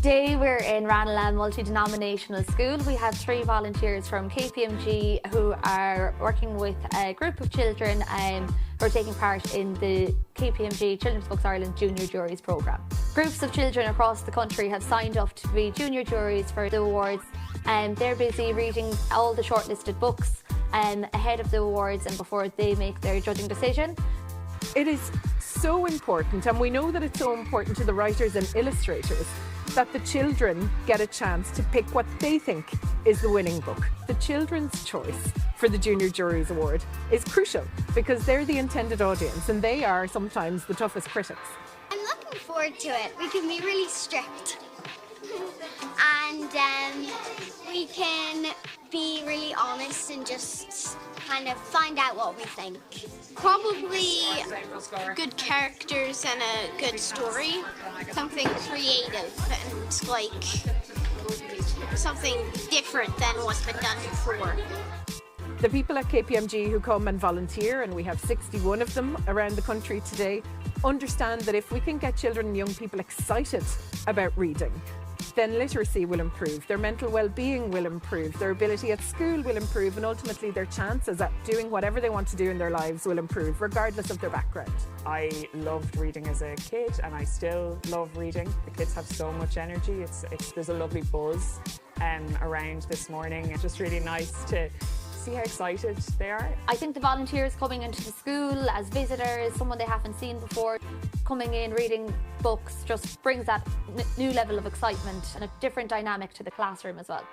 Today we're in Ranelagh Multi-Denominational School. We have 3 volunteers from KPMG who are working with a group of children who are taking part in the KPMG Children's Books Ireland Junior Juries programme. Groups of children across the country have signed up to be junior juries for the awards, and they're busy reading all the shortlisted books ahead of the awards and before they make their judging decision. It is so important, and we know that it's so important to the writers and illustrators, that the children get a chance to pick what they think is the winning book. The children's choice for the Junior Juries Award is crucial because they're the intended audience and they are sometimes the toughest critics. I'm looking forward to it. We can be really strict and we can be really honest and just kind of find out what we think. Probably good characters and a good story, something creative and like something different than what's been done before. The people at KPMG who come and volunteer, and we have 61 of them around the country today, understand that if we can get children and young people excited about reading, then literacy will improve, their mental well-being will improve, their ability at school will improve, and ultimately their chances at doing whatever they want to do in their lives will improve, regardless of their background. I loved reading as a kid, and I still love reading. The kids have so much energy. There's a lovely buzz around this morning. It's just really nice to see how excited they are. I think the volunteers coming into the school as visitors, someone they haven't seen before, coming in, reading books, just brings that new level of excitement and a different dynamic to the classroom as well.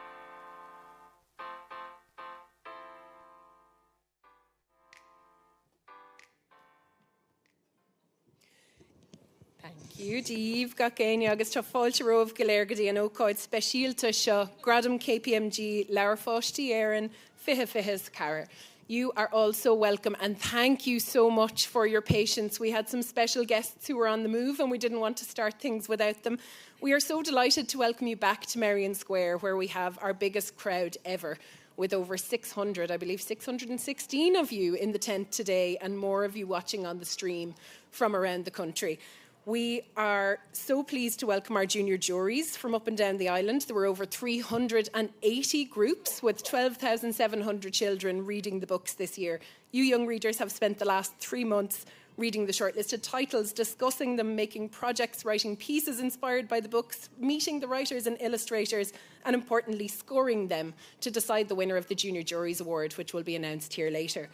Thank you, Dave. Gacéine agus tá fáilte romh go léir go dtí an ócáid speisialta seo gradam KPMG leabhar fáistí éireann fiche cara. You are also welcome, and thank you so much for your patience. We had some special guests who were on the move and we didn't want to start things without them. We are so delighted to welcome you back to Merrion Square, where we have our biggest crowd ever, with over 600, I believe 616 of you in the tent today, and more of you watching on the stream from around the country. We are so pleased to welcome our junior juries from up and down the island. There were over 380 groups with 12,700 children reading the books this year. You young readers have spent the last 3 months reading the shortlisted titles, discussing them, making projects, writing pieces inspired by the books, meeting the writers and illustrators, and importantly, scoring them to decide the winner of the Junior Juries Award, which will be announced here later.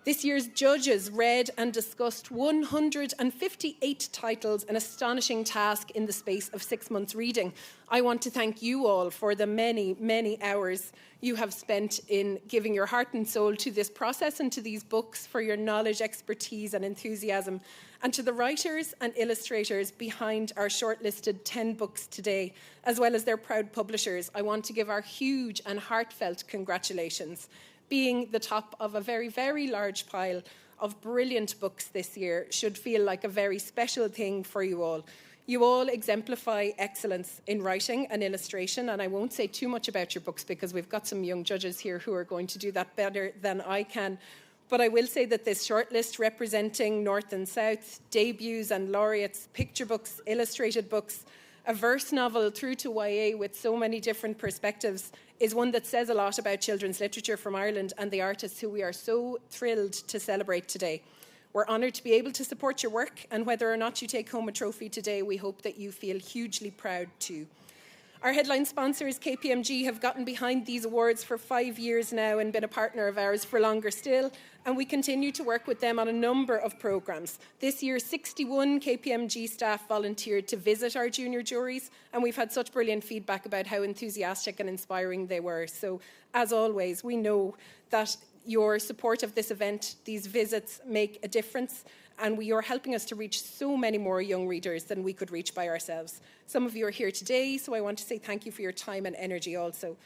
This year's judges read and discussed 158 titles, an astonishing task in the space of 6 months reading. I want to thank you all for the many, many hours you have spent in giving your heart and soul to this process and to these books, for your knowledge, expertise and enthusiasm. And to the writers and illustrators behind our shortlisted 10 books today, as well as their proud publishers, I want to give our huge and heartfelt congratulations. Being the top of a very, very large pile of brilliant books this year should feel like a very special thing for you all. You all exemplify excellence in writing and illustration, and I won't say too much about your books because we've got some young judges here who are going to do that better than I can. But I will say that this shortlist representing North and South, debuts and laureates, picture books, illustrated books, a verse novel through to YA with so many different perspectives is one that says a lot about children's literature from Ireland and the artists who we are so thrilled to celebrate today. We're honoured to be able to support your work, and whether or not you take home a trophy today, we hope that you feel hugely proud too. Our headline sponsors, KPMG, have gotten behind these awards for 5 years now and been a partner of ours for longer still, and we continue to work with them on a number of programmes. This year, 61 KPMG staff volunteered to visit our junior juries, and we've had such brilliant feedback about how enthusiastic and inspiring they were. So, as always, we know that your support of this event, these visits, make a difference, and you're helping us to reach so many more young readers than we could reach by ourselves. Some of you are here today, so I want to say thank you for your time and energy also.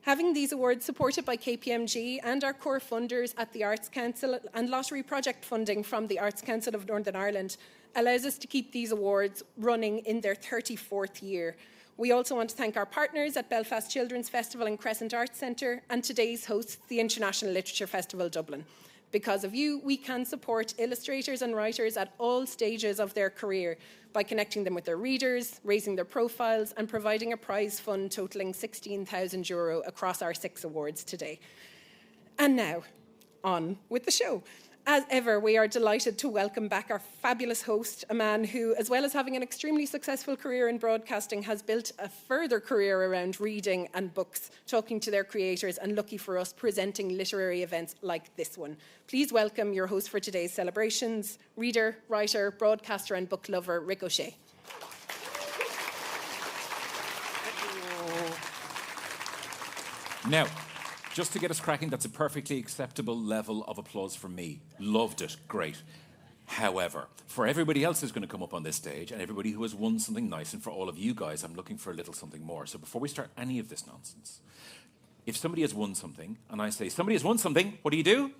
Having these awards supported by KPMG and our core funders at the Arts Council and lottery project funding from the Arts Council of Northern Ireland allows us to keep these awards running in their 34th year. We also want to thank our partners at Belfast Children's Festival and Crescent Arts Centre and today's hosts, the International Literature Festival Dublin. Because of you, we can support illustrators and writers at all stages of their career by connecting them with their readers, raising their profiles, and providing a prize fund totalling €16,000 across our 6 awards today. And now, on with the show. As ever, we are delighted to welcome back our fabulous host, a man who, as well as having an extremely successful career in broadcasting, has built a further career around reading and books, talking to their creators, and lucky for us, presenting literary events like this one. Please welcome your host for today's celebrations, reader, writer, broadcaster and book lover, Rick O'Shea. Now, just to get us cracking, that's a perfectly acceptable level of applause from me. Loved it. Great. However, for everybody else who's going to come up on this stage and everybody who has won something nice, and for all of you guys, I'm looking for a little something more. So before we start any of this nonsense, if somebody has won something and I say, somebody has won something, what do?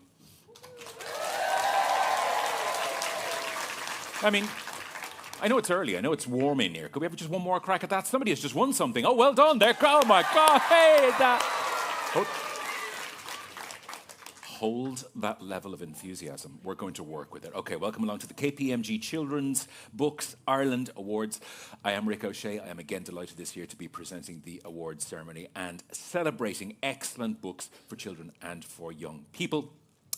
I mean, I know it's early. I know it's warm in here. Could we have just one more crack at that? Somebody has just won something. Oh, well done. There. Oh, my God. Hey, that. Oh. Hold that level of enthusiasm. We're going to work with it. Okay, welcome along to the KPMG Children's Books Ireland Awards. I am Rick O'Shea. I am again delighted this year to be presenting the awards ceremony and celebrating excellent books for children and for young people.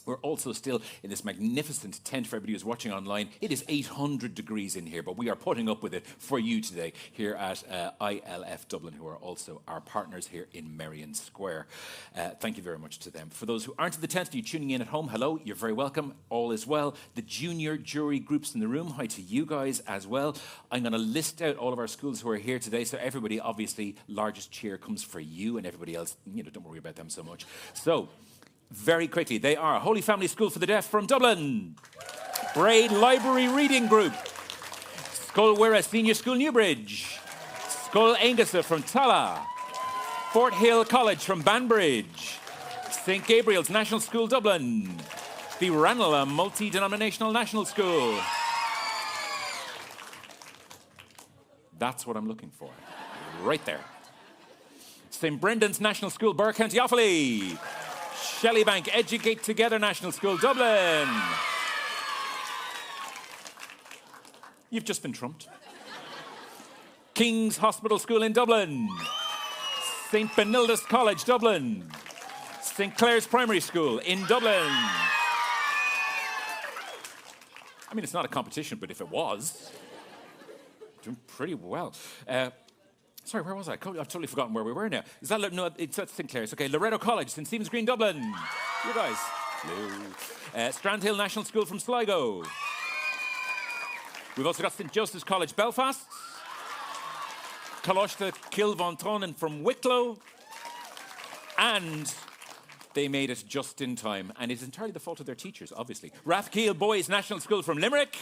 We're also still in this magnificent tent for everybody who's watching online. It is 800 degrees in here, but we are putting up with it for you today here at ILFDublin, who are also our partners here in Merrion Square. Thank you very much to them. For those who aren't in the tent, you're tuning in at home, hello, you're very welcome. All is well. The junior jury groups in the room, hi to you guys as well. I'm going to list out all of our schools who are here today, so everybody, obviously, largest cheer comes for you, and everybody else, don't worry about them so much. So, very quickly, they are Holy Family School for the Deaf from Dublin, Braid Library Reading Group, Scoil Mhuire Senior School Newbridge, Scoil Aingasa from Tala, Fort Hill College from Banbridge, St Gabriel's National School Dublin, the Ranelagh Multi-Denominational National School. That's what I'm looking for, right there. St Brendan's National School, Burr County Offaly, Shellybank Educate Together National School, Dublin. You've just been trumped. King's Hospital School in Dublin. St Benilda's College, Dublin. St Clair's Primary School in Dublin. I mean, it's not a competition, but if it was, doing pretty well. Sorry, where was I? I've totally forgotten where we were now. Is that... No, it's at St Clair's. Okay, Loreto College, St Stephen's Green, Dublin. You guys. Hello. Strandhill National School from Sligo. We've also got St Joseph's College, Belfast. Coláiste Kilvontonen from Wicklow. And they made it just in time. And it's entirely the fault of their teachers, obviously. Rathkeil Boys National School from Limerick.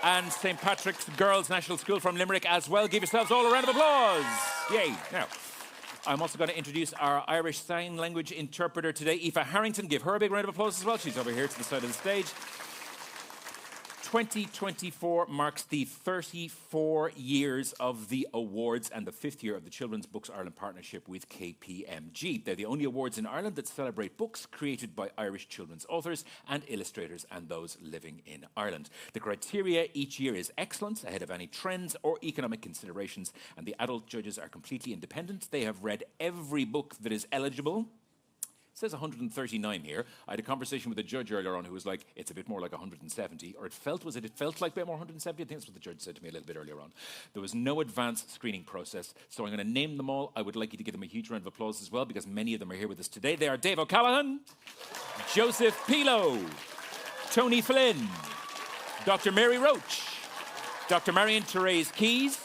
And St Patrick's Girls National School from Limerick as well. Give yourselves all a round of applause. Yay. Now, I'm also going to introduce our Irish Sign Language interpreter today, Aoife Harrington. Give her a big round of applause as well. She's over here to the side of the stage. 2024 marks the 34 years of the awards and the 5th year of the Children's Books Ireland partnership with KPMG. They're the only awards in Ireland that celebrate books created by Irish children's authors and illustrators and those living in Ireland. The criteria each year is excellence, ahead of any trends or economic considerations, and the adult judges are completely independent. They have read every book that is eligible. It says 139 here. I had a conversation with a judge earlier on who was like, it's a bit more like 170, or it felt like a bit more 170? I think that's what the judge said to me a little bit earlier on. There was no advanced screening process, so I'm going to name them all. I would like you to give them a huge round of applause as well, because many of them are here with us today. They are Dave O'Callaghan, Joseph Pilo, Tony Flynn, Dr. Mary Roach, Dr. Marion Therese Keys,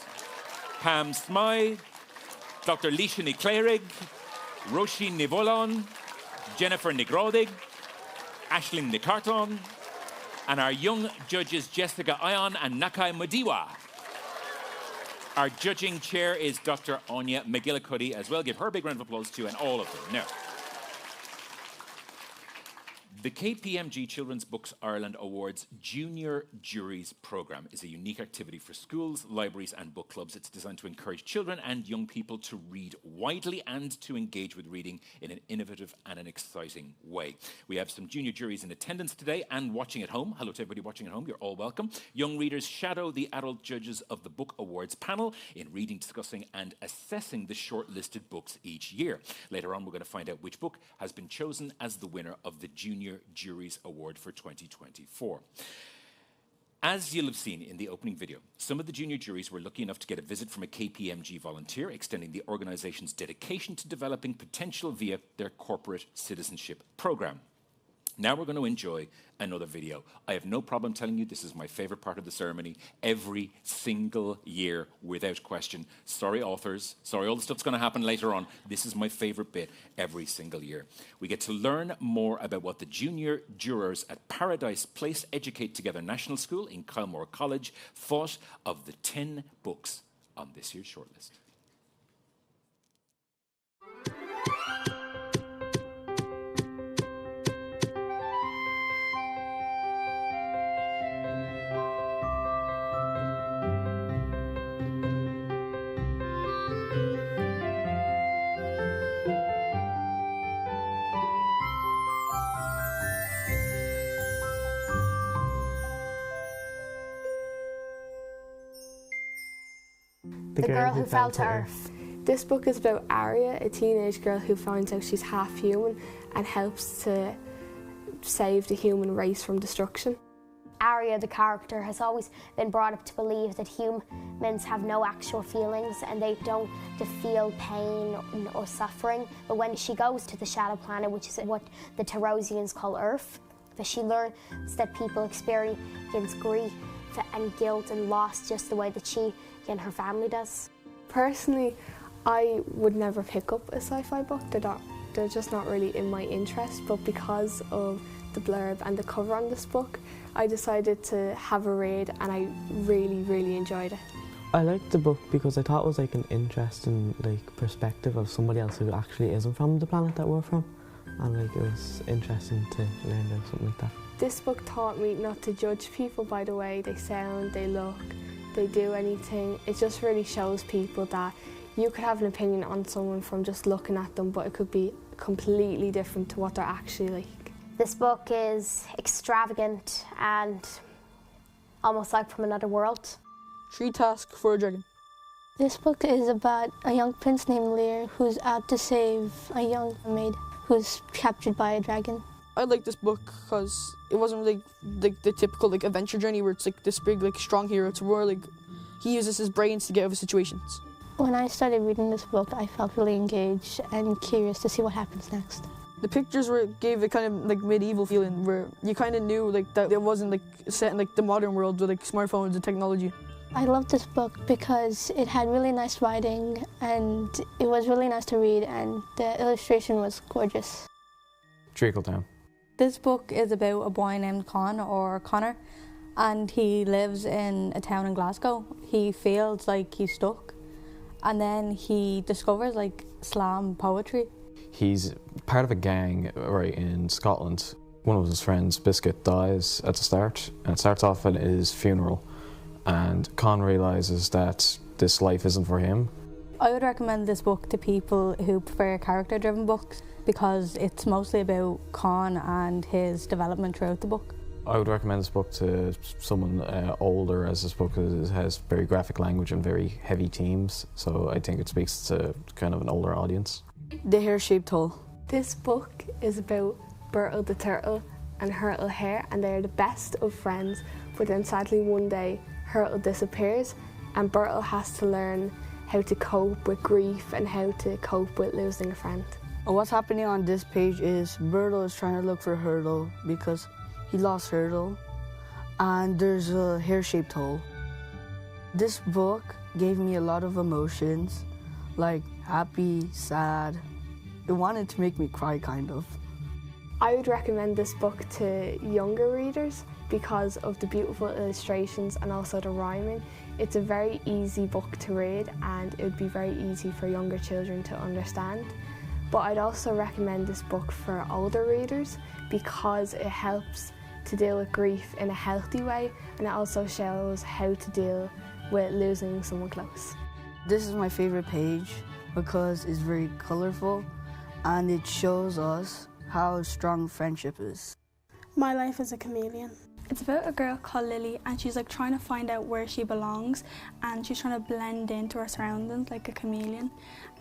Pam Smythe, Dr. Leisha Niclairig, Roisin Nivolon, Jennifer Nigrodig, Aisling Nicarton, and our young judges Jessica Ion and Nakai Modiwa. Our judging chair is Dr. Anya McGillicuddy as well. Give her a big round of applause too, and all of them. Now, The KPMG Children's Books Ireland Awards Junior Juries Programme is a unique activity for schools, libraries and book clubs. It's designed to encourage children and young people to read widely and to engage with reading in an innovative and an exciting way. We have some junior juries in attendance today and watching at home. Hello to everybody watching at home. You're all welcome. Young readers shadow the adult judges of the Book Awards panel in reading, discussing and assessing the shortlisted books each year. Later on, we're going to find out which book has been chosen as the winner of the Junior Juries Award for 2024. As you'll have seen in the opening video, some of the junior juries were lucky enough to get a visit from a KPMG volunteer, extending the organisation's dedication to developing potential via their corporate citizenship programme. Now we're going to enjoy another video. I have no problem telling you this is my favourite part of the ceremony every single year, without question. Sorry, authors. Sorry, all the stuff's going to happen later on. This is my favourite bit every single year. We get to learn more about what the junior jurors at Paradise Place Educate Together National School in Kylemore College thought of the 10 books on this year's shortlist. The Girl Who Fell to Earth. This book is about Arya, a teenage girl who finds out she's half human and helps to save the human race from destruction. Arya, the character, has always been brought up to believe that humans have no actual feelings and they don't feel pain or suffering. But when she goes to the Shadow Planet, which is what the Tarosians call Earth, that she learns that people experience grief and guilt and loss just the way that she and her family does. Personally, I would never pick up a sci-fi book. They're just not really in my interest, but because of the blurb and the cover on this book, I decided to have a read and I really enjoyed it. I liked the book because I thought it was like an interesting perspective of somebody else who actually isn't from the planet that we're from, and it was interesting to learn about something like that. This book taught me not to judge people by the way they sound, they look, they do anything. It just really shows people that you could have an opinion on someone from just looking at them, but it could be completely different to what they're actually like. This book is extravagant and almost like from another world. 3 Tasks for a Dragon. This book is about a young prince named Lear who's out to save a young maid who's captured by a dragon. I like this book because it wasn't really the typical adventure journey where it's this big strong hero. It's more he uses his brains to get out of situations. When I started reading this book, I felt really engaged and curious to see what happens next. The pictures gave a kind of medieval feeling where you kind of knew that it wasn't set in the modern world with smartphones and technology. I loved this book because it had really nice writing and it was really nice to read and the illustration was gorgeous. Treacle Town. This book is about a boy named Connor, and he lives in a town in Glasgow. He feels like he's stuck, and then he discovers slam poetry. He's part of a gang right in Scotland. One of his friends, Biscuit, dies at the start, and it starts off at his funeral, and Con realises that this life isn't for him. I would recommend this book to people who prefer character-driven books because it's mostly about Con and his development throughout the book. I would recommend this book to someone older, as this book has very graphic language and very heavy themes, so I think it speaks to kind of an older audience. The Hair-Shaped Hole. This book is about Bertle the turtle and Hurtle Hare, and they're the best of friends, but then sadly one day Hurtle disappears and Bertle has to learn how to cope with grief and how to cope with losing a friend. What's happening on this page is Bertle is trying to look for Hurtle because he lost Hurtle, and there's a hair-shaped hole. This book gave me a lot of emotions, like happy, sad. It wanted to make me cry, kind of. I would recommend this book to younger readers because of the beautiful illustrations and also the rhyming. It's a very easy book to read and it would be very easy for younger children to understand. But I'd also recommend this book for older readers because it helps to deal with grief in a healthy way, and it also shows how to deal with losing someone close. This is my favourite page because it's very colourful and it shows us how strong friendship is. My Life as a Chameleon. It's about a girl called Lily, and she's like trying to find out where she belongs, and she's trying to blend into her surroundings like a chameleon.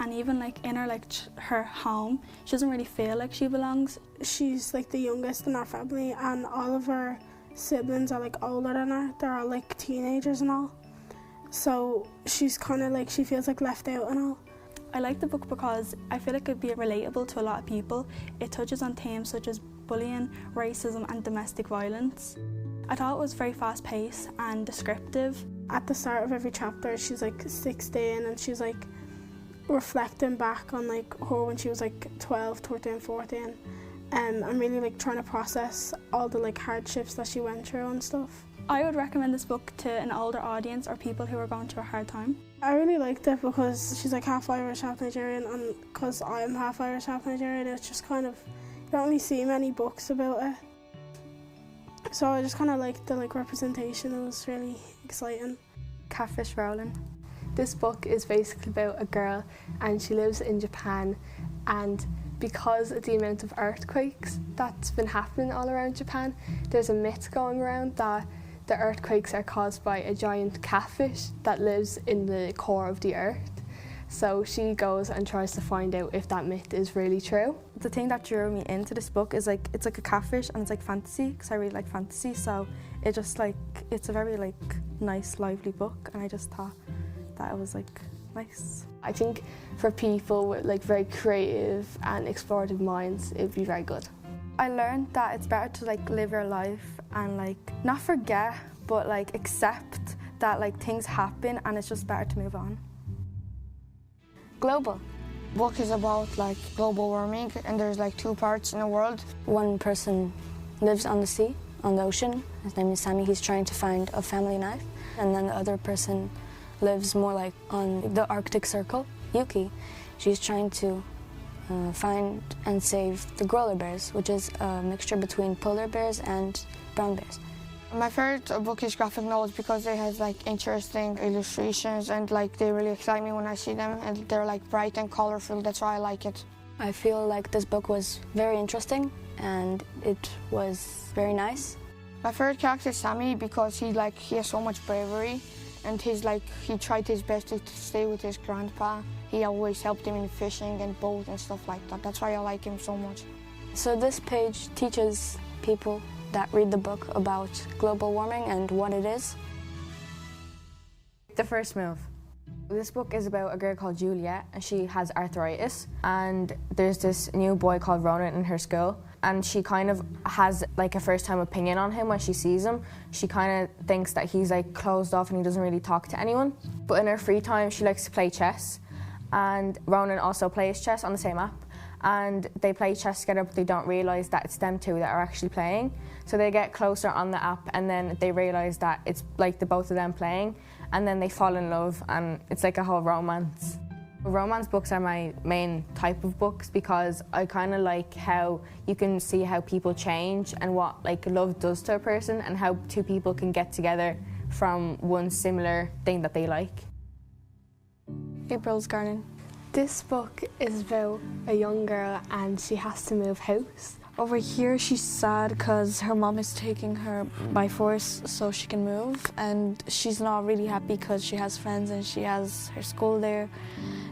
And even like in her her home, she doesn't really feel like she belongs. She's like the youngest in our family, and all of her siblings are like older than her. They're all like teenagers and all. So she's kind of like, she feels like left out and all. I like the book because I feel like it'd be relatable to a lot of people. It touches on themes such as bullying, racism and domestic violence. I thought it was very fast-paced and descriptive. At the start of every chapter, she's like 16 and she's like reflecting back on like her when she was like 12, 13, 14. And I'm really like trying to process all the like hardships that she went through and stuff. I would recommend this book to an older audience or people who are going through a hard time. I really liked it because she's like half Irish, half Nigerian, and because I'm half Irish, half Nigerian, it's just kind of, you don't really see many books about it. So I just kind of liked the representation. It was really exciting. Catfish Rolling. This book is basically about a girl and she lives in Japan, and because of the amount of earthquakes that's been happening all around Japan, there's a myth going around that the earthquakes are caused by a giant catfish that lives in the core of the earth. So she goes and tries to find out if that myth is really true. The thing that drew me into this book is it's like a catfish, and it's like fantasy, because I really like fantasy, so it just it's a very nice, lively book, and I just thought that it was nice. I think for people with very creative and explorative minds, it'd be very good. I learned that it's better to live your life and not forget, but accept that things happen, and it's just better to move on. Global. Book is about global warming, and there's two parts in the world. One person lives on the sea, on the ocean. His name is Sammy. He's trying to find a family knife. And then the other person lives more on the Arctic Circle, Yuki. She's trying to find and save the growler bears, which is a mixture between polar bears and brown bears. My favorite book is graphic novels because they have interesting illustrations, and they really excite me when I see them, and they're bright and colorful. That's why I like it. I feel like this book was very interesting and it was very nice. My favorite character is Sammy because he has so much bravery, and he tried his best to stay with his grandpa. He always helped him in fishing and boat and stuff like that. That's why I like him so much. So this page teaches people that read the book about global warming and what it is. The First Move. This book is about a girl called Juliet, and she has arthritis, and there's this new boy called Ronan in her school, and she kind of has a first-time opinion on him when she sees him. She kind of thinks that he's closed off and he doesn't really talk to anyone. But in her free time she likes to play chess, and Ronan also plays chess on the same app, and they play chess together, but they don't realise that it's them two that are actually playing. So they get closer on the app, and then they realise that it's the both of them playing, and then they fall in love, and it's a whole romance. Romance books are my main type of books because I kind of like how you can see how people change and what love does to a person, and how two people can get together from one similar thing that they like. April's Garden. This book is about a young girl and she has to move house. Over here she's sad because her mom is taking her by force so she can move, and she's not really happy because she has friends and she has her school there,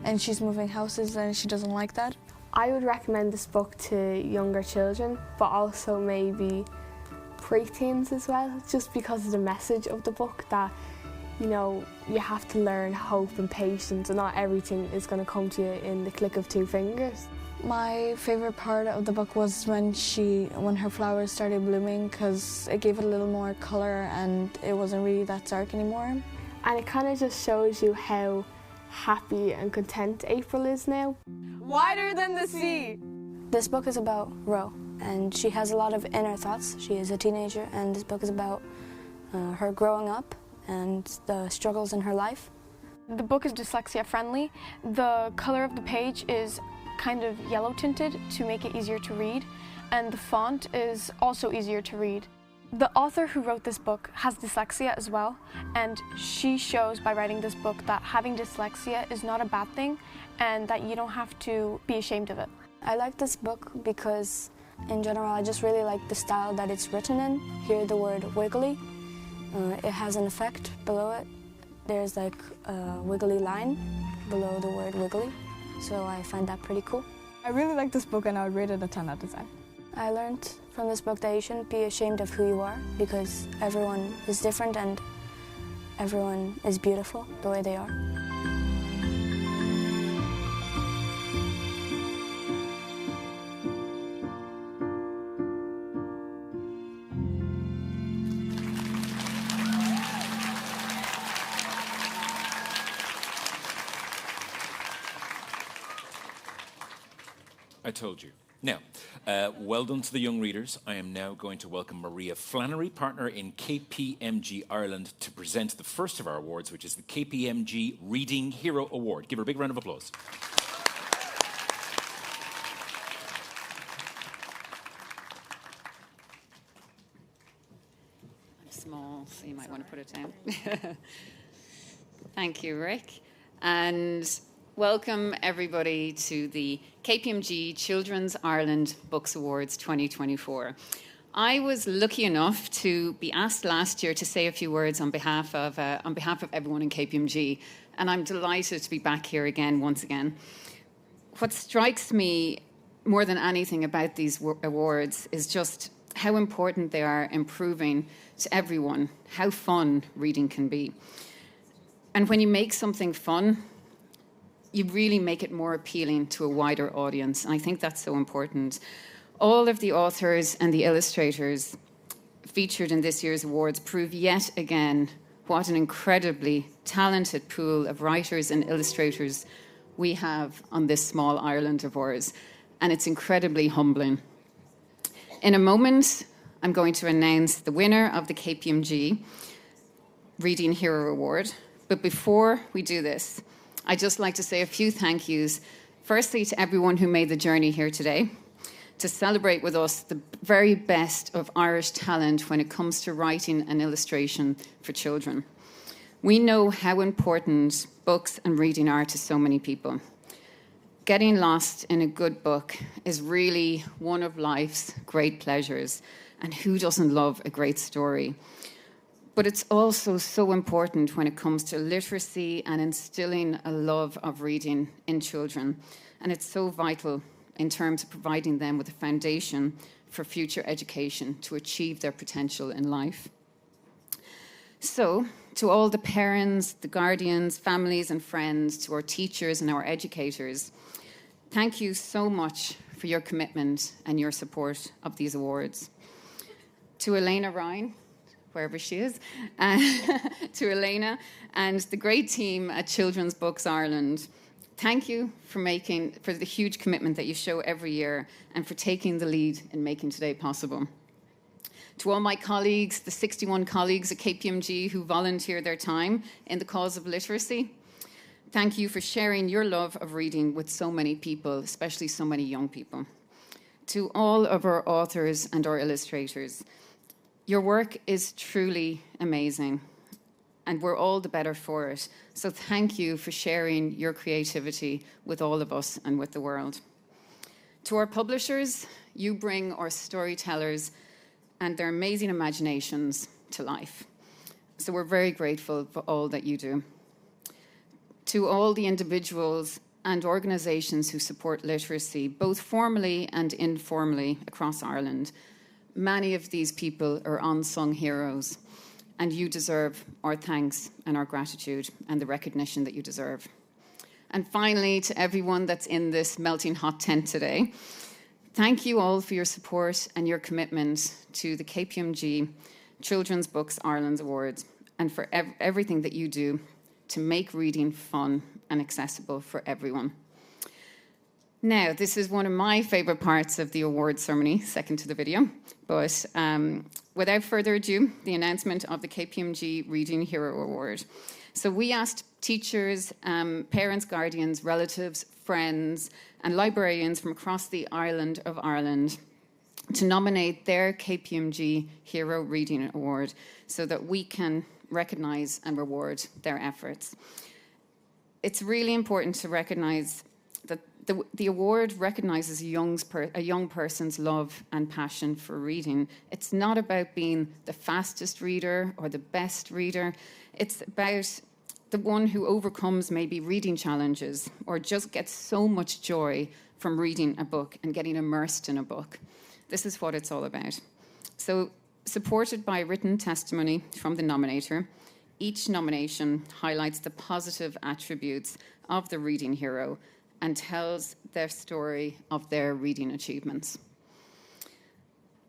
and she's moving houses and she doesn't like that. I would recommend this book to younger children, but also maybe pre-teens as well, just because of the message of the book that you have to learn hope and patience, and not everything is going to come to you in the click of two fingers. My favourite part of the book was when her flowers started blooming, because it gave it a little more colour and it wasn't really that dark anymore. And it kind of just shows you how happy and content April is now. Wider than the sea! This book is about Ro, and she has a lot of inner thoughts. She is a teenager, and this book is about her growing up and the struggles in her life. The book is dyslexia friendly. The color of the page is kind of yellow tinted to make it easier to read, and the font is also easier to read. The author who wrote this book has dyslexia as well, and she shows by writing this book that having dyslexia is not a bad thing and that you don't have to be ashamed of it. I like this book because in general I just really like the style that it's written in. Here the word wiggly, it has an effect below it. There's like a wiggly line below the word wiggly, so I find that pretty cool. I really like this book and I would rate it a 10 out of 10. I learned from this book that you shouldn't be ashamed of who you are because everyone is different and everyone is beautiful the way they are. I told you. Now, well done to the young readers. I am now going to welcome Maria Flannery, partner in KPMG Ireland, to present the first of our awards, which is the KPMG Reading Hero Award. Give her a big round of applause. I'm small, so you might want to put it down. Thank you, Rick. And welcome everybody to the KPMG Children's Ireland Books Awards 2024. I was lucky enough to be asked last year to say a few words on behalf of everyone in KPMG, and I'm delighted to be back here again, once again. What strikes me more than anything about these awards is just how important they are in proving to everyone how fun reading can be. And when you make something fun, you really make it more appealing to a wider audience. And I think that's so important. All of the authors and the illustrators featured in this year's awards prove yet again what an incredibly talented pool of writers and illustrators we have on this small Ireland of ours. And it's incredibly humbling. In a moment, I'm going to announce the winner of the KPMG Reading Hero Award. But before we do this, I'd just like to say a few thank yous. Firstly, to everyone who made the journey here today to celebrate with us the very best of Irish talent when it comes to writing and illustration for children. We know how important books and reading are to so many people. Getting lost in a good book is really one of life's great pleasures, and who doesn't love a great story? But it's also so important when it comes to literacy and instilling a love of reading in children. And it's so vital in terms of providing them with a foundation for future education to achieve their potential in life. So, to all the parents, the guardians, families and friends, to our teachers and our educators, thank you so much for your commitment and your support of these awards. To Elena Ryan, wherever she is, to Elena and the great team at Children's Books Ireland, thank you for the huge commitment that you show every year and for taking the lead in making today possible. To all my colleagues, the 61 colleagues at KPMG who volunteer their time in the cause of literacy, thank you for sharing your love of reading with so many people, especially so many young people. To all of our authors and our illustrators, your work is truly amazing, and we're all the better for it. So thank you for sharing your creativity with all of us and with the world. To our publishers, you bring our storytellers and their amazing imaginations to life. So we're very grateful for all that you do. To all the individuals and organisations who support literacy, both formally and informally across Ireland, many of these people are unsung heroes, and you deserve our thanks and our gratitude and the recognition that you deserve. And finally, to everyone that's in this melting hot tent today, thank you all for your support and your commitment to the KPMG Children's Books Ireland Awards and for everything that you do to make reading fun and accessible for everyone. Now, this is one of my favourite parts of the award ceremony, second to the video. But without further ado, the announcement of the KPMG Reading Hero Award. So we asked teachers, parents, guardians, relatives, friends, and librarians from across the island of Ireland to nominate their KPMG Hero Reading Award so that we can recognise and reward their efforts. It's really important to recognise that the award recognises a young person's love and passion for reading. It's not about being the fastest reader or the best reader. It's about the one who overcomes maybe reading challenges or just gets so much joy from reading a book and getting immersed in a book. This is what it's all about. So, supported by written testimony from the nominator, each nomination highlights the positive attributes of the reading hero and tells their story of their reading achievements.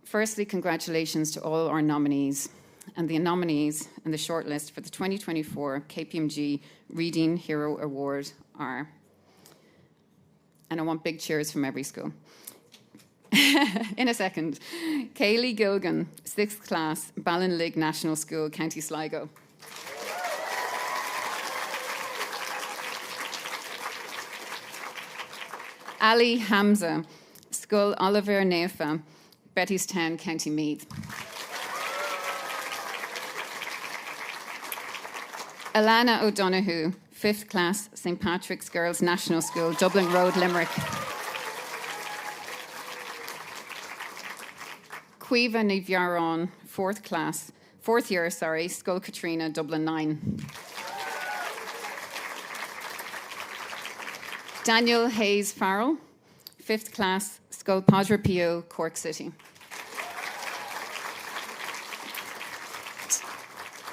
Firstly, congratulations to all our nominees. And the nominees in the shortlist for the 2024 KPMG Reading Hero Award are, and I want big cheers from every school. In a second, Kaylee Gilgan, 6th class, Ballinlig National School, County Sligo. Ali Hamza, School Oliver Nefa, Bettystown, County Meath. Alana O'Donoghue, 5th class, St Patrick's Girls National School, Dublin Road, Limerick. Cuiva Nivyaron, 4th year, Skull Katrina, Dublin 9. Daniel Hayes Farrell, 5th class, Skull Padre Pio, Cork City.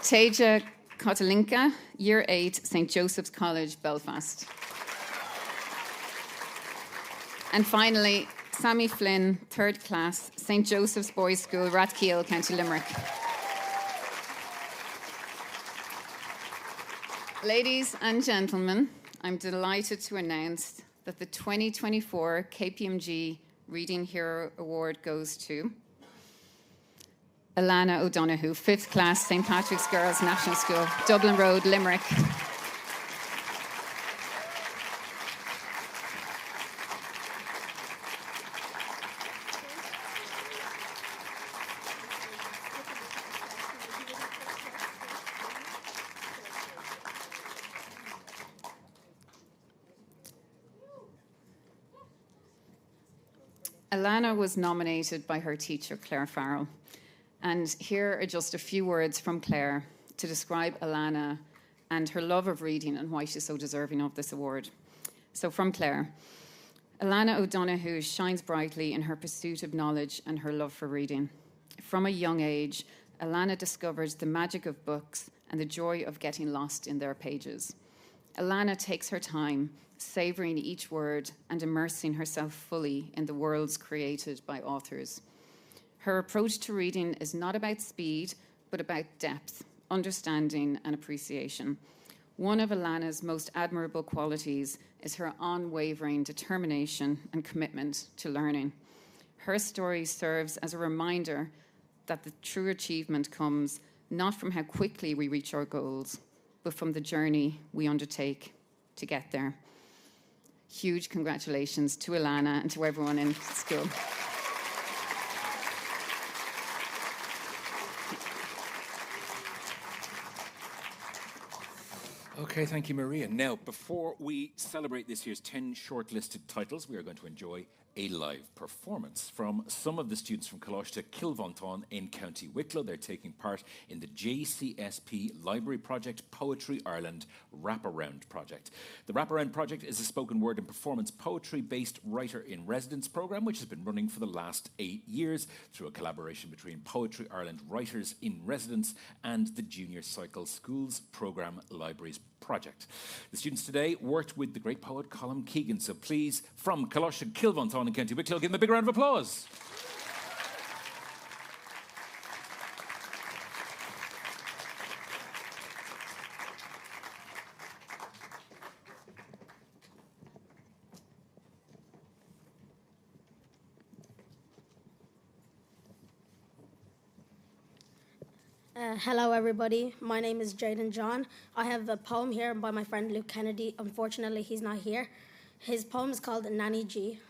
Teja Kotalinka, Year 8, St Joseph's College, Belfast. And finally, Sammy Flynn, 3rd class, St Joseph's Boys' School, Rathkeil, County Limerick. Ladies and gentlemen, I'm delighted to announce that the 2024 KPMG Reading Hero Award goes to Alana O'Donoghue, 5th class, St Patrick's Girls National School, Dublin Road, Limerick. Alana was nominated by her teacher, Claire Farrell. And here are just a few words from Claire to describe Alana and her love of reading and why she's so deserving of this award. So from Claire, Alana O'Donoghue shines brightly in her pursuit of knowledge and her love for reading. From a young age, Alana discovers the magic of books and the joy of getting lost in their pages. Alana takes her time, savouring each word and immersing herself fully in the worlds created by authors. Her approach to reading is not about speed, but about depth, understanding, and appreciation. One of Alana's most admirable qualities is her unwavering determination and commitment to learning. Her story serves as a reminder that the true achievement comes not from how quickly we reach our goals, but from the journey we undertake to get there. Huge congratulations to Alana and to everyone in school. Okay, thank you, Maria. Now, before we celebrate this year's 10 shortlisted titles, we are going to enjoy a live performance from some of the students from Coláiste Kilvontáin in County Wicklow. They're taking part in the JCSP Library Project Poetry Ireland Wraparound Project. The Wraparound Project is a spoken word and performance poetry-based writer-in-residence programme which has been running for the last 8 years through a collaboration between Poetry Ireland Writers in Residence and the Junior Cycle Schools Programme Libraries Project. The students today worked with the great poet Colm Keegan, so please, from Coláiste Kilvontáin in County Wicklow, give them a big round of applause. Hello everybody, my name is Jaden John. I have a poem here by my friend Luke Kennedy. Unfortunately, he's not here. His poem is called Nanny G.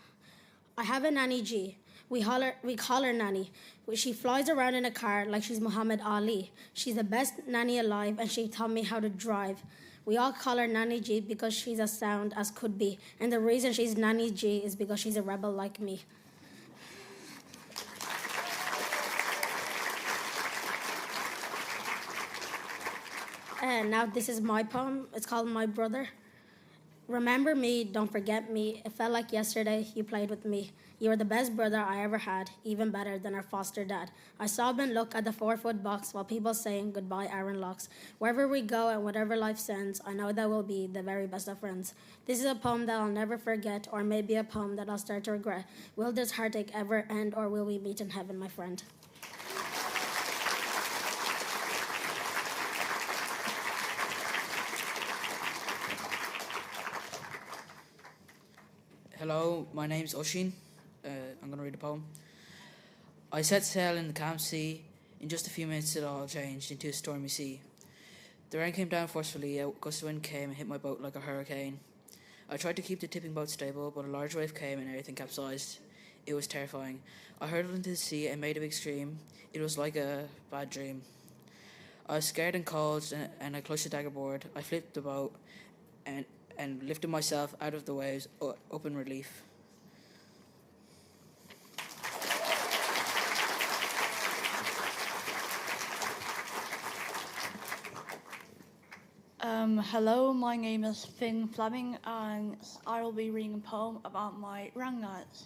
I have a Nanny G. We call her Nanny. She flies around in a car like she's Muhammad Ali. She's the best nanny alive and she taught me how to drive. We all call her Nanny G because she's as sound as could be. And the reason she's Nanny G is because she's a rebel like me. And now this is my poem. It's called My Brother. Remember me, don't forget me. It felt like yesterday you played with me. You were the best brother I ever had, even better than our foster dad. I sob and look at the 4-foot box while people saying goodbye, Aaron Locks. Wherever we go and whatever life sends, I know that we'll be the very best of friends. This is a poem that I'll never forget, or maybe a poem that I'll start to regret. Will this heartache ever end, or will we meet in heaven, my friend? Hello, my name's Oshin. I'm going to read a poem. I set sail in the calm sea. In just a few minutes it all changed into a stormy sea. The rain came down forcefully, a gust of wind came and hit my boat like a hurricane. I tried to keep the tipping boat stable, but a large wave came and everything capsized. It was terrifying. I hurtled into the sea and made a big stream. It was like a bad dream. I was scared and cold and I clutched the dagger board. I flipped the boat and lifted myself out of the waves up in relief. Hello, my name is Finn Fleming and I will be reading a poem about my granddads.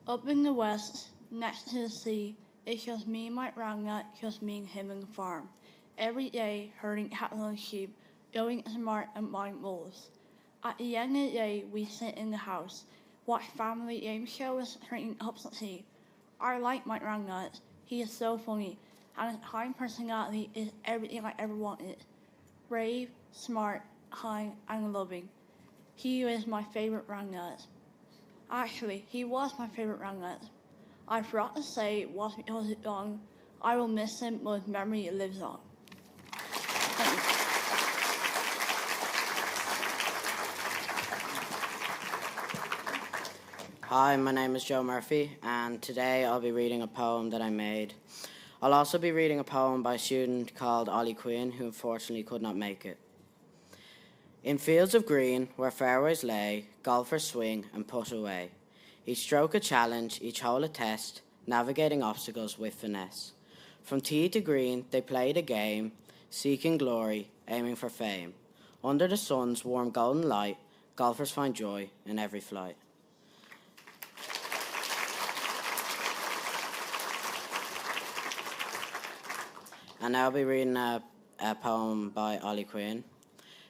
Up in the west, next to the sea, it's just me and my granddad, just me and him on the farm. Every day, herding cattle and sheep, going smart and buying wolves. At the end of the day, we sit in the house, watch family game shows, drinking cups of tea. I like my granddad. He is so funny, and his kind personality is everything I ever wanted. Brave, smart, kind, and loving. He is my favorite granddad. Actually, he was my favorite granddad. I forgot to say it was because he's gone. I will miss him, but his memory lives on. Hi, my name is Joe Murphy, and today I'll be reading a poem that I made. I'll also be reading a poem by a student called Ollie Quinn, who unfortunately could not make it. In fields of green, where fairways lay, golfers swing and putt away. Each stroke a challenge, each hole a test, navigating obstacles with finesse. From tee to green, they played a game, seeking glory, aiming for fame. Under the sun's warm golden light, golfers find joy in every flight. And I'll be reading a poem by Ollie Quinn.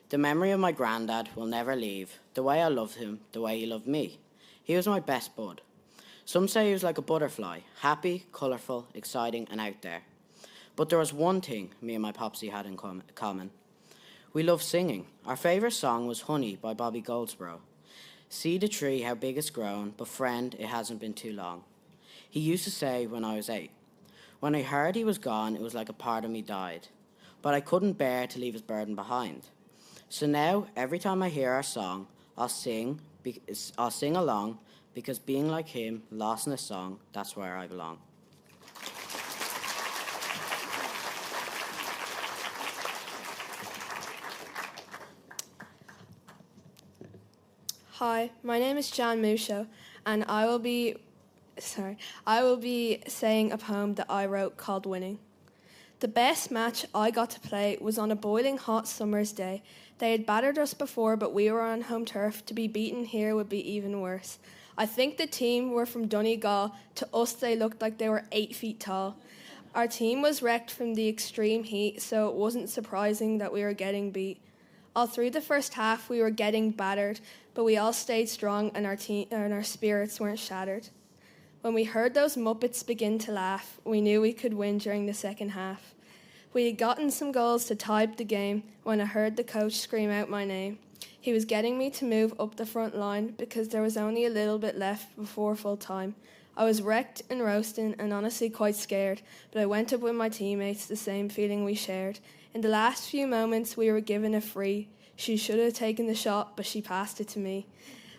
The memory of my granddad will never leave. The way I loved him, the way he loved me. He was my best bud. Some say he was like a butterfly, happy, colourful, exciting and out there. But there was one thing me and my popsy had in common. We loved singing. Our favourite song was Honey by Bobby Goldsboro. See the tree, how big it's grown, but friend, it hasn't been too long. He used to say when I was 8. When I heard he was gone, it was like a part of me died. But I couldn't bear to leave his burden behind. So now, every time I hear our song, I'll sing along, because being like him, lost in a song, that's where I belong. Hi, my name is Jan Musho, and I will be saying a poem that I wrote called Winning. The best match I got to play was on a boiling hot summer's day. They had battered us before, but we were on home turf. To be beaten here would be even worse. I think the team were from Donegal. To us, they looked like they were 8 feet tall. Our team was wrecked from the extreme heat, so it wasn't surprising that we were getting beat. All through the first half, we were getting battered, but we all stayed strong and our spirits weren't shattered. When we heard those Muppets begin to laugh, we knew we could win during the second half. We had gotten some goals to tie up the game when I heard the coach scream out my name. He was getting me to move up the front line because there was only a little bit left before full time. I was wrecked and roasting and honestly quite scared, but I went up with my teammates, the same feeling we shared. In the last few moments we were given a free. She should have taken the shot, but she passed it to me.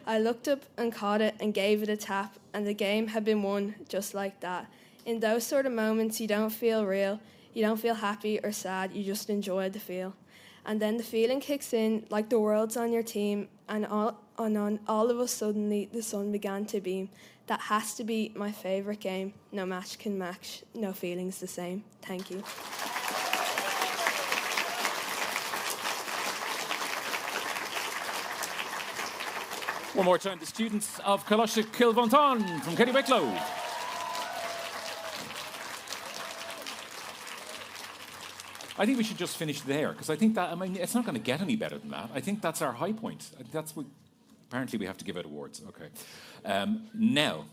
I looked up and caught it and gave it a tap, and the game had been won just like that. In those sort of moments you don't feel real, you don't feel happy or sad, you just enjoy the feel. And then the feeling kicks in like the world's on your team, and on all of us suddenly the sun began to beam. That has to be my favourite game. No match can match, no feelings the same. Thank you. One more time, the students of Coláiste Kilvonton from County Wicklow. I think we should just finish there, because I think that, I mean, it's not going to get any better than that. I think that's our high point. That's what, apparently we have to give out awards. Okay. Now,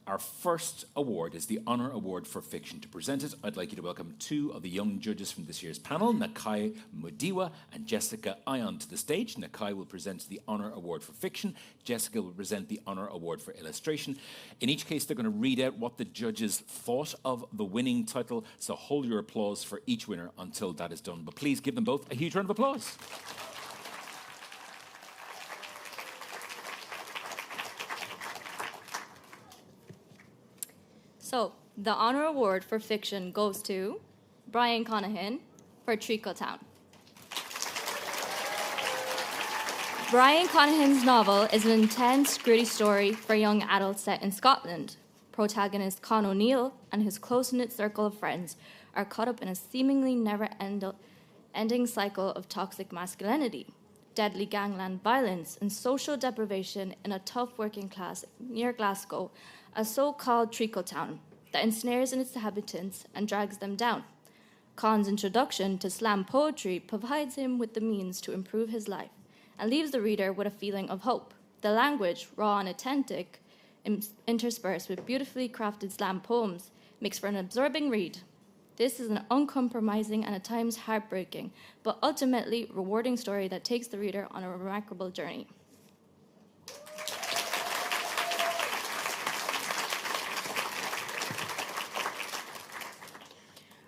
our first award is the Honour Award for Fiction. To present it, I'd like you to welcome two of the young judges from this year's panel, Nakai Mudiwa and Jessica Ion, to the stage. Nakai will present the Honour Award for Fiction. Jessica will present the Honour Award for Illustration. In each case, they're going to read out what the judges thought of the winning title, so hold your applause for each winner until that is done. But please give them both a huge round of applause. So, the Honour Award for Fiction goes to Brian Conahan for Treacle Town. Brian Conahan's novel is an intense, gritty story for young adults set in Scotland. Protagonist Con O'Neill and his close-knit circle of friends are caught up in a seemingly never-ending cycle of toxic masculinity, deadly gangland violence, and social deprivation in a tough working class near Glasgow, a so-called Treacle Town that ensnares in its inhabitants and drags them down. Con's introduction to slam poetry provides him with the means to improve his life and leaves the reader with a feeling of hope. The language, raw and authentic, interspersed with beautifully crafted slam poems, makes for an absorbing read. This is an uncompromising and at times heartbreaking, but ultimately rewarding story that takes the reader on a remarkable journey.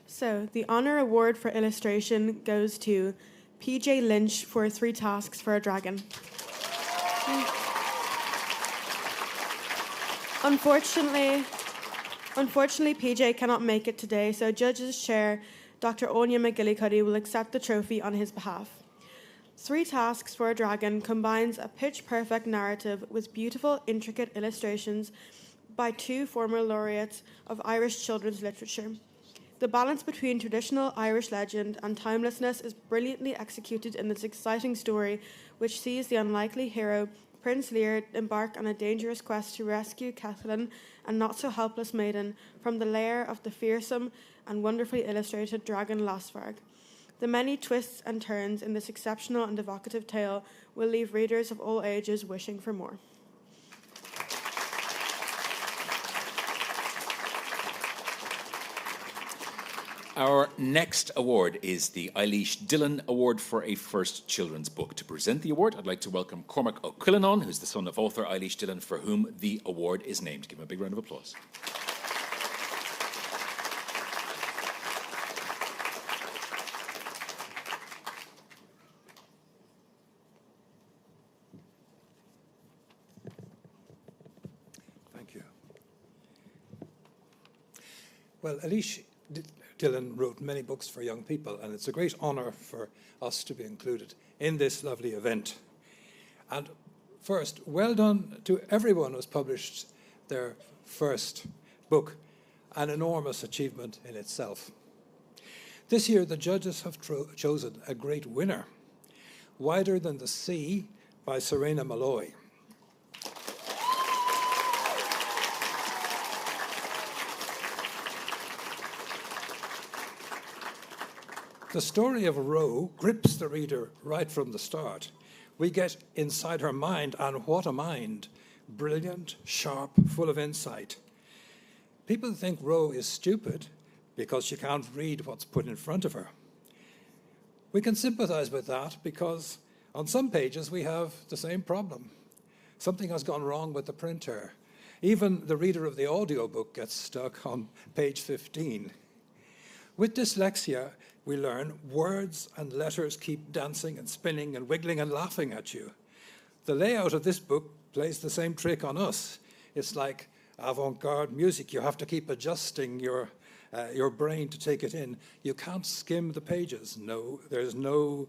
So, the Honour Award for Illustration goes to PJ Lynch for 3 Tasks for a Dragon. Unfortunately, PJ cannot make it today, so Judges Chair Dr. Anya McGillicuddy will accept the trophy on his behalf. 3 Tasks for a Dragon combines a pitch-perfect narrative with beautiful, intricate illustrations by 2 former laureates of Irish children's literature. The balance between traditional Irish legend and timelessness is brilliantly executed in this exciting story, which sees the unlikely hero, Prince Lear, embark on a dangerous quest to rescue Kathleen, a not-so-helpless maiden, from the lair of the fearsome and wonderfully illustrated dragon Lasvarg. The many twists and turns in this exceptional and evocative tale will leave readers of all ages wishing for more. Our next award is the ILFDublin Award for a First Children's Book. To present the award, I'd like to welcome Cormac O'Quillinon, who's the son of author ILFDublin, for whom the award is named. Give him a big round of applause. Thank you. Well, ILFDublin wrote many books for young people, and it's a great honour for us to be included in this lovely event. And first, well done to everyone who's published their first book, an enormous achievement in itself. This year, the judges have chosen a great winner, Wider Than the Sea by Serena Malloy. The story of Ro grips the reader right from the start. We get inside her mind, and what a mind. Brilliant, sharp, full of insight. People think Ro is stupid because she can't read what's put in front of her. We can sympathize with that because on some pages we have the same problem. Something has gone wrong with the printer. Even the reader of the audiobook gets stuck on page 15. With dyslexia, we learn words and letters keep dancing and spinning and wiggling and laughing at you. The layout of this book plays the same trick on us. It's like avant-garde music. You have to keep adjusting your brain to take it in. You can't skim the pages. No, there's no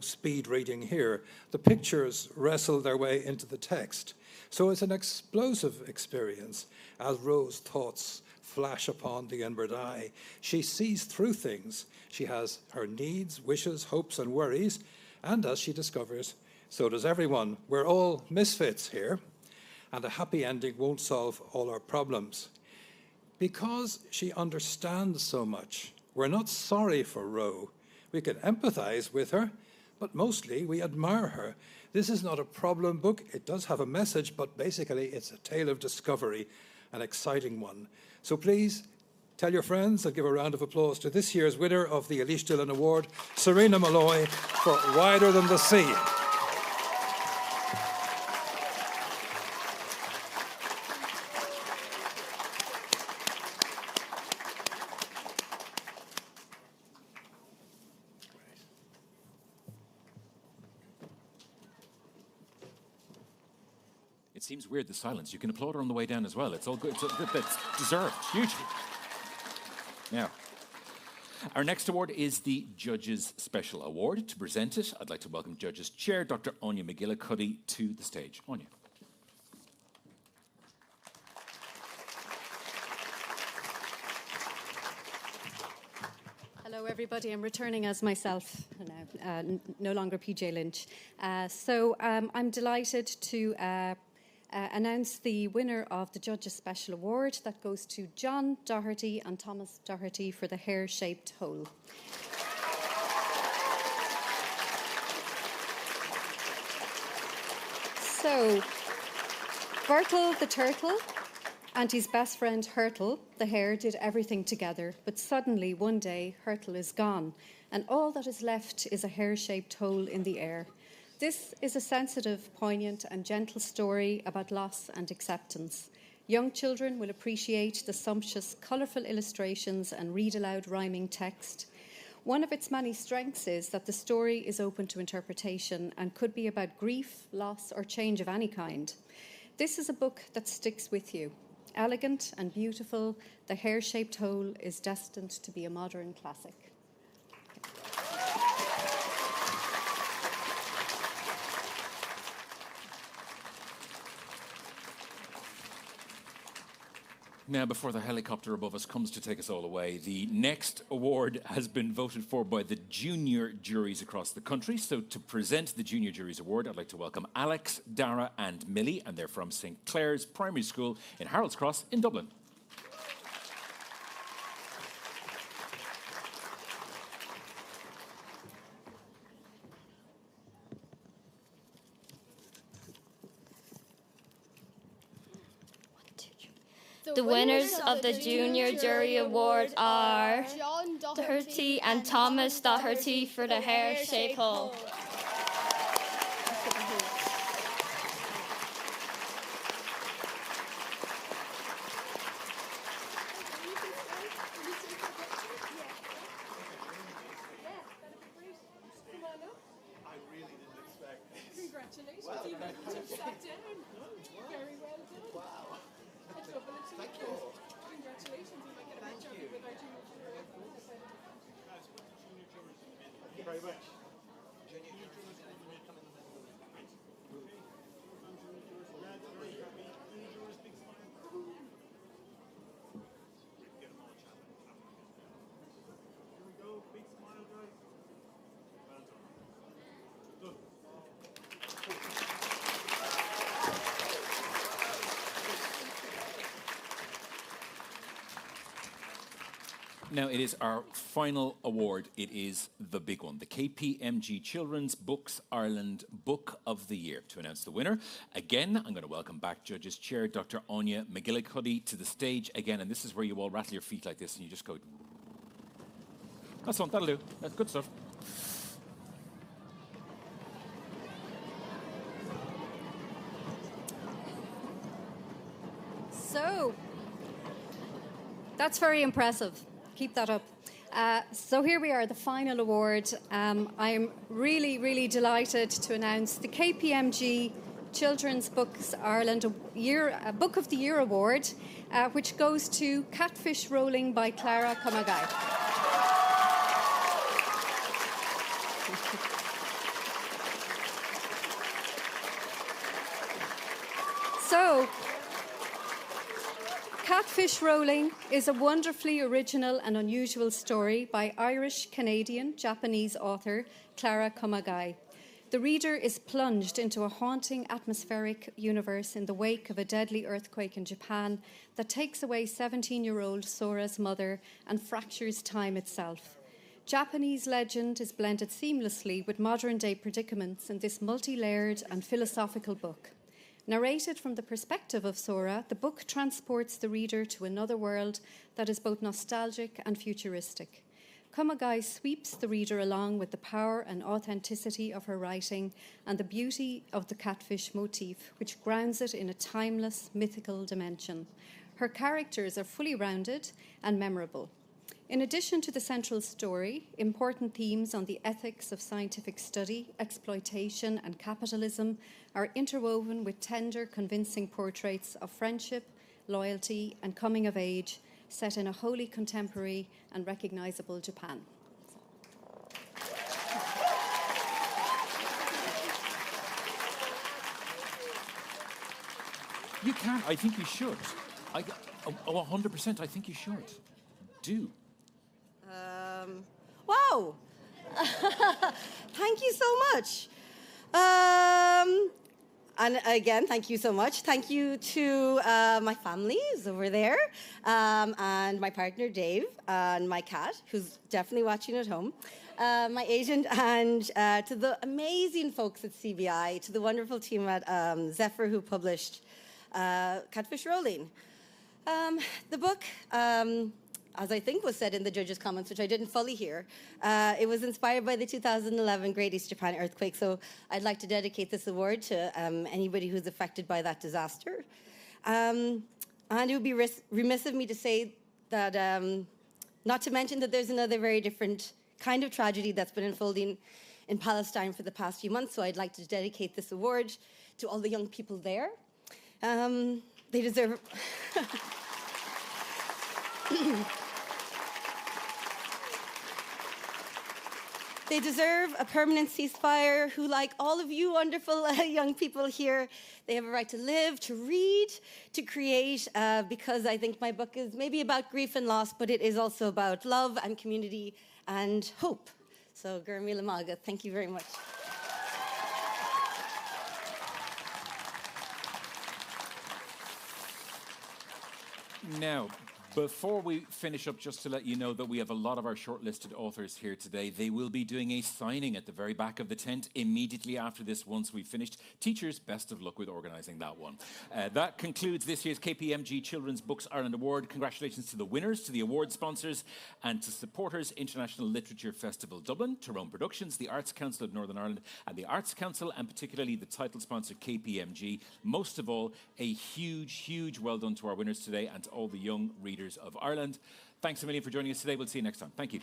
speed reading here. The pictures wrestle their way into the text. So it's an explosive experience as Rose's thoughts flash upon the inward eye. She sees through things. She has her needs, wishes, hopes, and worries. And as she discovers, so does everyone. We're all misfits here. And a happy ending won't solve all our problems. Because she understands so much, we're not sorry for Ro. We can empathize with her, but mostly we admire her. This is not a problem book. It does have a message, but basically it's a tale of discovery, an exciting one. So please tell your friends and give a round of applause to this year's winner of the ILFDublin Award, Serena Malloy, for Wider Than the Sea. It seems weird, the silence. You can applaud her on the way down as well. It's all good. That's deserved, hugely. Now, our next award is the Judges' Special Award. To present it, I'd like to welcome Judges Chair, Dr. Anya McGillicuddy, to the stage. Anya. Hello, everybody. I'm returning as myself now, no longer PJ Lynch. I'm delighted to announce the winner of the Judges' Special Award. That goes to John Doherty and Thomas Doherty for the hair-shaped hole. So, Bertel the turtle and his best friend Hurtle, the hare, did everything together, but suddenly one day Hurtle is gone, and all that is left is a hair-shaped hole in the air. This is a sensitive, poignant and gentle story about loss and acceptance. Young children will appreciate the sumptuous, colourful illustrations and read-aloud rhyming text. One of its many strengths is that the story is open to interpretation and could be about grief, loss or change of any kind. This is a book that sticks with you. Elegant and beautiful, the hair-shaped hole is destined to be a modern classic. Now, before the helicopter above us comes to take us all away, the next award has been voted for by the junior juries across the country. So to present the Junior Juries Award, I'd like to welcome Alex, Dara and Millie, and they're from St. Clair's Primary School in Harold's Cross in Dublin. The winners of the Junior Jury Award are John Doherty and Thomas Doherty for the hair-shaped hole. Congratulations. Very well done. Wow. Thank you. Congratulations. You might get a picture of you with our junior jury. Thank you very much. Now, it is our final award. It is the big one, the KPMG Children's Books Ireland Book of the Year. To announce the winner, again, I'm going to welcome back Judges Chair Dr. Anya McGillicuddy to the stage again, and this is where you all rattle your feet like this and you just go... That's one, that'll do. That's good stuff. That's very impressive. Keep that up. So here we are, the final award. I'm really, really delighted to announce the KPMG Children's Books Ireland Book of the Year Award, which goes to Catfish Rolling by Clara Comagai. So, Catfish Rolling is a wonderfully original and unusual story by Irish-Canadian Japanese author Clara Comagai. The reader is plunged into a haunting atmospheric universe in the wake of a deadly earthquake in Japan that takes away 17-year-old Sora's mother and fractures time itself. Japanese legend is blended seamlessly with modern-day predicaments in this multi-layered and philosophical book. Narrated from the perspective of Sora, the book transports the reader to another world that is both nostalgic and futuristic. Comagai sweeps the reader along with the power and authenticity of her writing and the beauty of the catfish motif, which grounds it in a timeless, mythical dimension. Her characters are fully rounded and memorable. In addition to the central story, important themes on the ethics of scientific study, exploitation, and capitalism are interwoven with tender, convincing portraits of friendship, loyalty, and coming of age, set in a wholly contemporary and recognizable Japan. You can. I think you should. 100%. I think you should. Do. Wow. Thank you so much. And again, thank you so much. Thank you to my family who's over there, and my partner, Dave, and my cat, who's definitely watching at home, my agent, and to the amazing folks at CBI, to the wonderful team at Zephyr who published Catfish Rolling. The book, as I think was said in the judges' comments, which I didn't fully hear, it was inspired by the 2011 Great East Japan earthquake. So I'd like to dedicate this award to anybody who's affected by that disaster. And it would be remiss of me to say that, not to mention that there's another very different kind of tragedy that's been unfolding in Palestine for the past few months. So I'd like to dedicate this award to all the young people there. They deserve... They deserve a permanent ceasefire who, like all of you wonderful young people here, they have a right to live, to read, to create, because I think my book is maybe about grief and loss, but it is also about love and community and hope. So, Gurmi Lamaga, thank you very much. Now, before we finish up, just to let you know that we have a lot of our shortlisted authors here today. They will be doing a signing at the very back of the tent immediately after this once we've finished. Teachers, best of luck with organising that one. That concludes this year's KPMG Children's Books Ireland Award. Congratulations to the winners, to the award sponsors, and to supporters: International Literature Festival Dublin, Tyrone Productions, the Arts Council of Northern Ireland, and the Arts Council, and particularly the title sponsor KPMG. Most of all, a huge, huge well done to our winners today and to all the young readers of Ireland. Thanks a million for joining us today. We'll see you next time. Thank you.